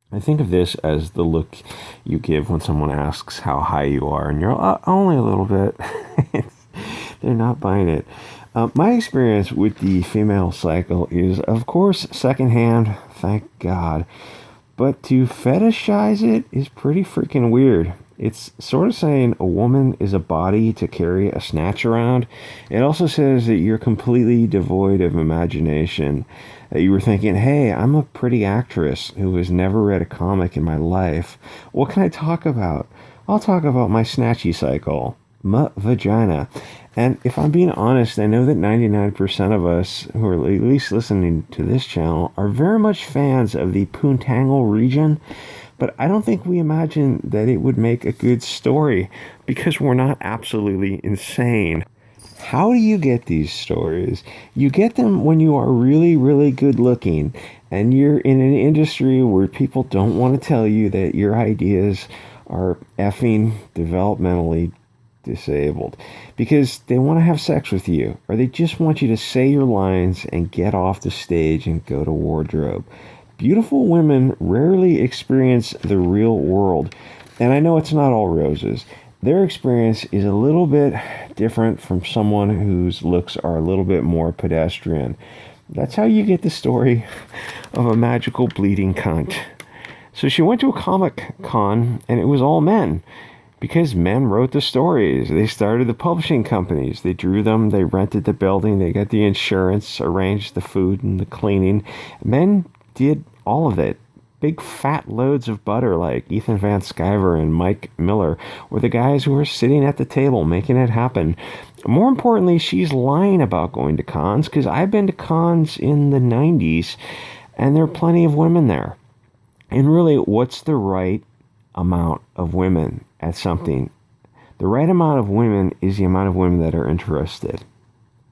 I think of this as the look you give when someone asks how high you are, and you're only a little bit. They're not buying it. My experience with the female cycle is, of course, secondhand, thank God. But to fetishize it is pretty freaking weird. It's sort of saying a woman is a body to carry a snatch around. It also says that you're completely devoid of imagination. That you were thinking, hey, I'm a pretty actress who has never read a comic in my life. What can I talk about? I'll talk about my snatchy cycle, my vagina. And if I'm being honest, I know that 99% of us who are at least listening to this channel are very much fans of the Puntangle region, but I don't think we imagine that it would make a good story because we're not absolutely insane. How do you get these stories? You get them when you are really, really good looking and you're in an industry where people don't want to tell you that your ideas are effing developmentally disabled because they want to have sex with you or they just want you to say your lines and get off the stage and go to wardrobe. Beautiful women rarely experience the real world, and I know it's not all roses. Their experience is a little bit different from someone whose looks are a little bit more pedestrian. That's how you get the story of a magical bleeding cunt. So she went to a comic con and it was all men because men wrote the stories. They started the publishing companies. They drew them. They rented the building. They got the insurance, arranged the food and the cleaning. Men did all of it. Big fat loads of butter like Ethan Van Sciver and Mike Miller were the guys who were sitting at the table making it happen. More importantly, she's lying about going to cons because I've been to cons in the 90s and there are plenty of women there. And really, what's the right amount of women at something? The right amount of women is the amount of women that are interested.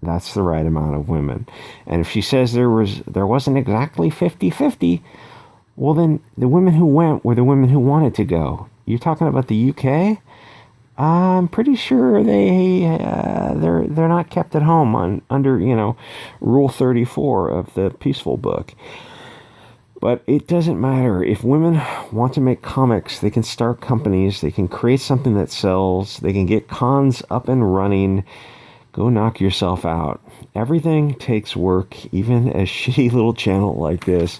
That's the right amount of women. And if she says there wasn't exactly 50-50, well then the women who went were the women who wanted to go. You're talking about the UK? I'm pretty sure they're not kept at home under Rule 34 of the Peaceful Book. But it doesn't matter. If women want to make comics, they can start companies, they can create something that sells, they can get cons up and running. Go knock yourself out. Everything takes work, even a shitty little channel like this.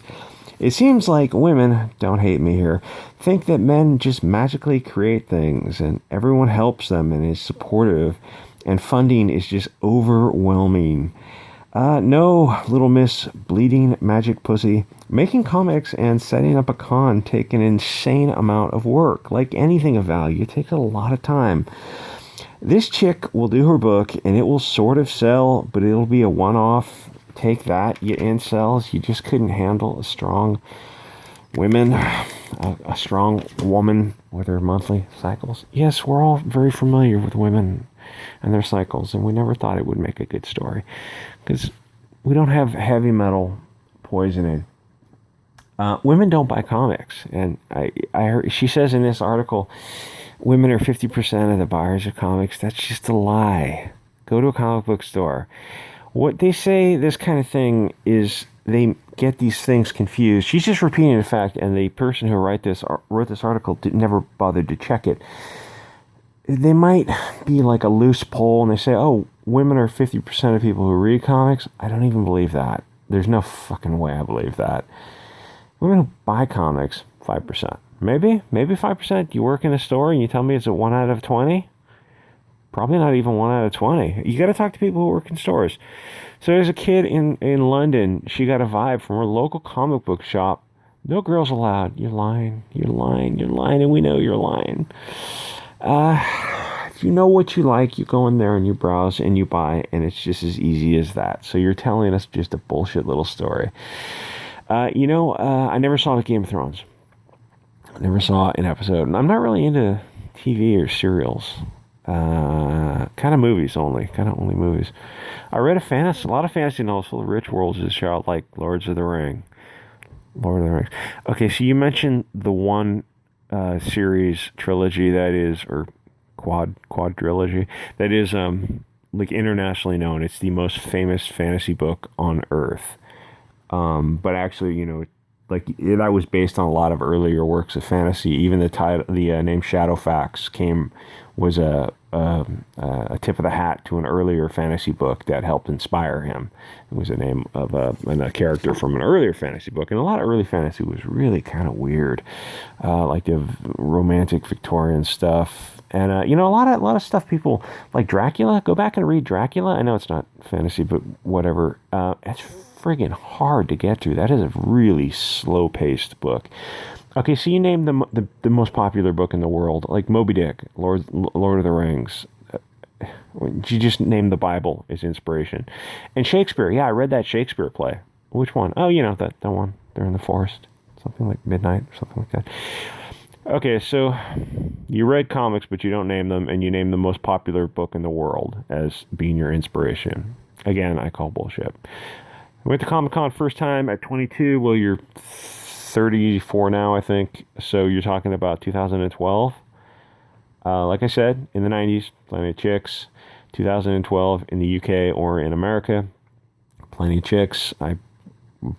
It seems like women, don't hate me here, think that men just magically create things and everyone helps them and is supportive and funding is just overwhelming. No, little miss bleeding magic pussy. Making comics and setting up a con take an insane amount of work. Like anything of value, it takes a lot of time. This chick will do her book and it will sort of sell, but it'll be a one-off. Take that, you incels. You just couldn't handle a strong a strong woman with her monthly cycles. Yes, we're all very familiar with women and their cycles, and we never thought it would make a good story because we don't have heavy metal poisoning. Women don't buy comics, and I heard, she says in this article, women are 50% of the buyers of comics. That's just a lie. Go to a comic book store. What they say, this kind of thing, is they get these things confused. She's just repeating the fact, and the person who wrote this article never bothered to check it. They might be like a loose poll, and they say, oh, women are 50% of people who read comics. I don't even believe that. There's no fucking way I believe that. Women who buy comics, 5%. Maybe 5%. You work in a store and you tell me it's a 1 out of 20? Probably not even 1 out of 20. You got to talk to people who work in stores. So there's a kid in London. She got a vibe from her local comic book shop. No girls allowed. You're lying, and we know you're lying. If you know what you like, you go in there and you browse and you buy, and it's just as easy as that. So you're telling us just a bullshit little story. I never saw Game of Thrones. I never saw an episode. And I'm not really into TV or serials. Kind of movies only. Kind of only movies. I read a lot of fantasy novels full of rich worlds as a child, like Lord of the Rings. Okay, so you mentioned the one series trilogy that is, or quadrilogy, that is like internationally known. It's the most famous fantasy book on Earth. But actually, like that was based on a lot of earlier works of fantasy. Even the name Shadowfax was a tip of the hat to an earlier fantasy book that helped inspire him. It was a name of a character from an earlier fantasy book, and a lot of early fantasy was really kind of weird, like the romantic Victorian stuff, and a lot of stuff. People like Dracula. Go back and read Dracula. I know it's not fantasy, but whatever. It's friggin' hard to get through. That is a really slow-paced book. Okay, so you named the most popular book in the world, like Moby Dick, Lord of the Rings. You just named the Bible as inspiration. And Shakespeare, yeah, I read that Shakespeare play. Which one? Oh, that one. They're in the forest. Something like Midnight or something like that. Okay, so you read comics, but you don't name them, and you name the most popular book in the world as being your inspiration. Again, I call bullshit. I went to Comic-Con first time at 22. Well, you're 34 now, I think. So you're talking about 2012. Like I said, in the 90s, plenty of chicks. 2012 in the UK or in America, plenty of chicks. I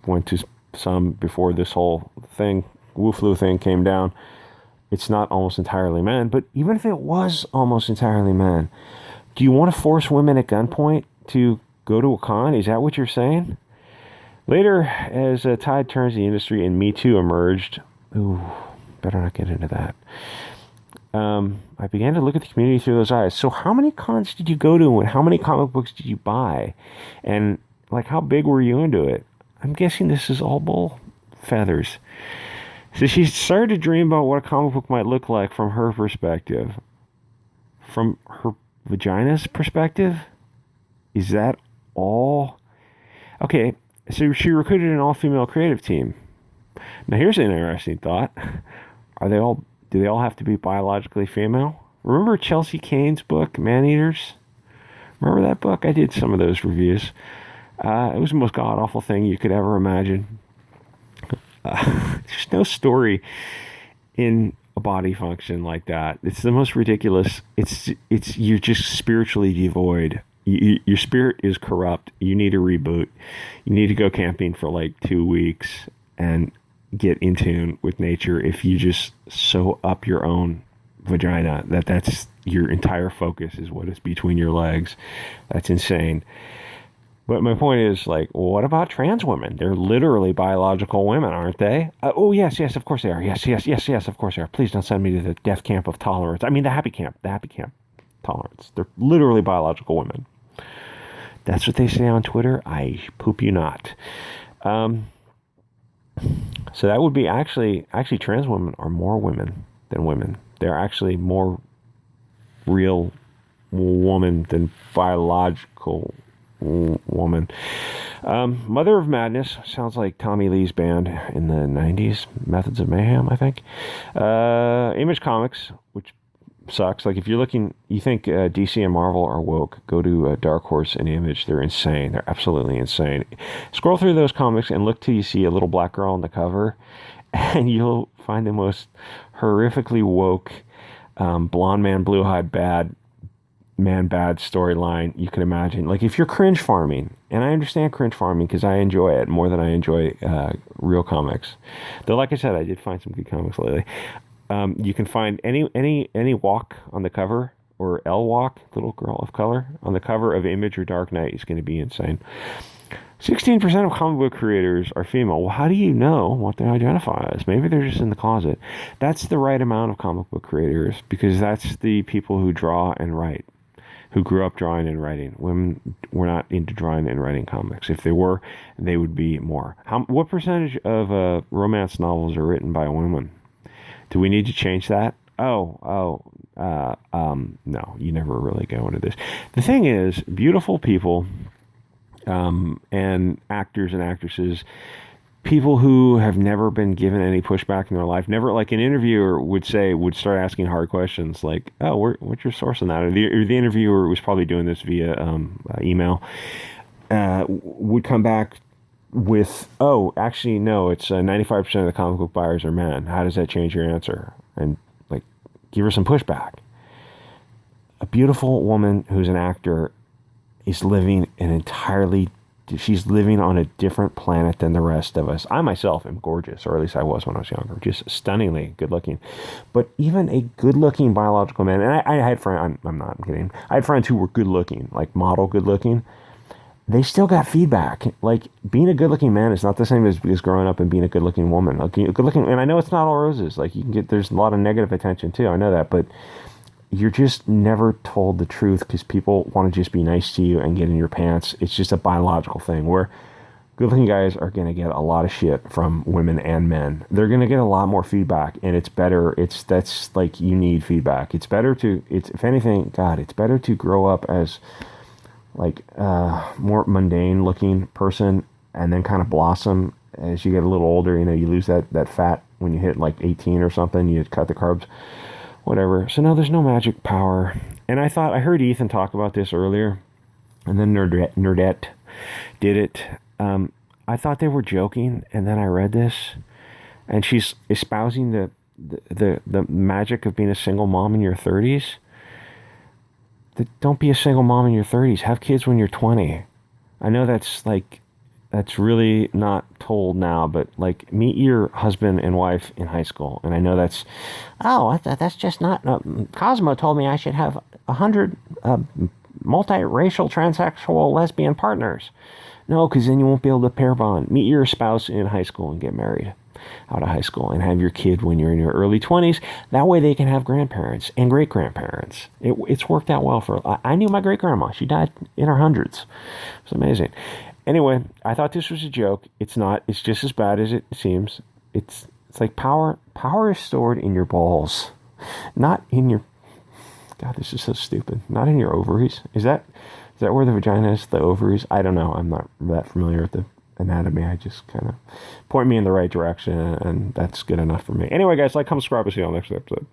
went to some before this whole thing, woo-flu thing came down. It's not almost entirely men, but even if it was almost entirely men, do you want to force women at gunpoint to go to a con? Is that what you're saying? Later, as a tide turns the industry and Me Too emerged, ooh, better not get into that. I began to look at the community through those eyes. So how many cons did you go to, and how many comic books did you buy? And, like, how big were you into it? I'm guessing this is all bull feathers. So she started to dream about what a comic book might look like from her perspective. From her vagina's perspective? Is that all? Okay, so she recruited an all-female creative team. Now here's an interesting thought. Do they all have to be biologically female? Remember Chelsea Cain's book, Man-Eaters? Remember that book? I did some of those reviews. It was the most god-awful thing you could ever imagine. There's no story in a body function like that. It's the most ridiculous. You're just spiritually devoid. Your spirit is corrupt. You need a reboot. You need to go camping for like 2 weeks and get in tune with nature. If you just sew up your own vagina, that's your entire focus is what is between your legs. That's insane. But my point is, like, what about trans women? They're literally biological women, aren't they? Oh, yes, of course they are. Yes, of course they are. Please don't send me to the death camp of tolerance. I mean, the happy camp tolerance. They're literally biological women. That's what they say on Twitter. I poop you not. So that would be actually trans women are more women than women. They're actually more real woman than biological woman. Mother of Madness sounds like Tommy Lee's band in the 90s. Methods of Mayhem, I think. Image Comics, which sucks. Like, if you're looking, you think DC and Marvel are woke, go to Dark Horse and Image. They're insane. They're absolutely insane. Scroll through those comics and look till you see a little black girl on the cover, and you'll find the most horrifically woke, blonde man, blue-eyed bad storyline you can imagine. Like, if you're cringe farming, and I understand cringe farming because I enjoy it more than I enjoy real comics. Though, like I said, I did find some good comics lately. You can find any walk on the cover, or L Walk, little girl of color, on the cover of Image or Dark Knight is going to be insane. 16% of comic book creators are female. Well, how do you know what they identify as? Maybe they're just in the closet. That's the right amount of comic book creators, because that's the people who draw and write, who grew up drawing and writing. Women were not into drawing and writing comics. If they were, they would be more. What percentage of romance novels are written by women? Do we need to change that? No, you never really go into this. The thing is, beautiful people, and actors and actresses, people who have never been given any pushback in their life, never, like an interviewer would start asking hard questions like, oh, what's your source on that? Or the interviewer was probably doing this via email, would come back with, oh, actually, no, it's 95% of the comic book buyers are men. How does that change your answer? And, like, give her some pushback. A beautiful woman who's an actor is living an entirely she's living on a different planet than the rest of us. I myself am gorgeous, or at least I was when I was younger, just stunningly good looking. But even a good looking biological man, and I had friends, I'm kidding, I had friends who were good looking, like model good looking. They still got feedback. Like, being a good looking man is not the same as growing up and being a good looking woman. Like, good looking, and I know it's not all roses. Like, you can get, there's a lot of negative attention too. I know that, but you're just never told the truth because people want to just be nice to you and get in your pants. It's just a biological thing where good-looking guys are going to get a lot of shit from women and men. They're going to get a lot more feedback, and it's better. That's like, you need feedback. It's better to, if anything, God, it's better to grow up as like more mundane-looking person and then kind of blossom as you get a little older. You know, you lose that fat when you hit like 18 or something. You cut the carbs. Whatever. So no, there's no magic power. And I heard Ethan talk about this earlier, and then Nerdette did it. I thought they were joking, and then I read this, and she's espousing the magic of being a single mom in your 30s. Don't be a single mom in your 30s. Have kids when you're 20. I know that's really not told now, but like, meet your husband and wife in high school. And I know that's just not, Cosmo told me I should have 100 multiracial transsexual lesbian partners. No, because then you won't be able to pair bond. Meet your spouse in high school and get married out of high school, and have your kid when you're in your early 20s. That way they can have grandparents and great-grandparents. It's worked out well for, I knew my great-grandma. She died in her hundreds. It's amazing. Anyway, I thought this was a joke. It's not. It's just as bad as it seems. It's like power. Power is stored in your balls, not in your, God, this is so stupid. Not in your ovaries. Is that where the vagina is, the ovaries? I don't know. I'm not that familiar with the anatomy. I just kind of point me in the right direction, and that's good enough for me. Anyway, guys, like, comment, subscribe. I'll see you on the next episode.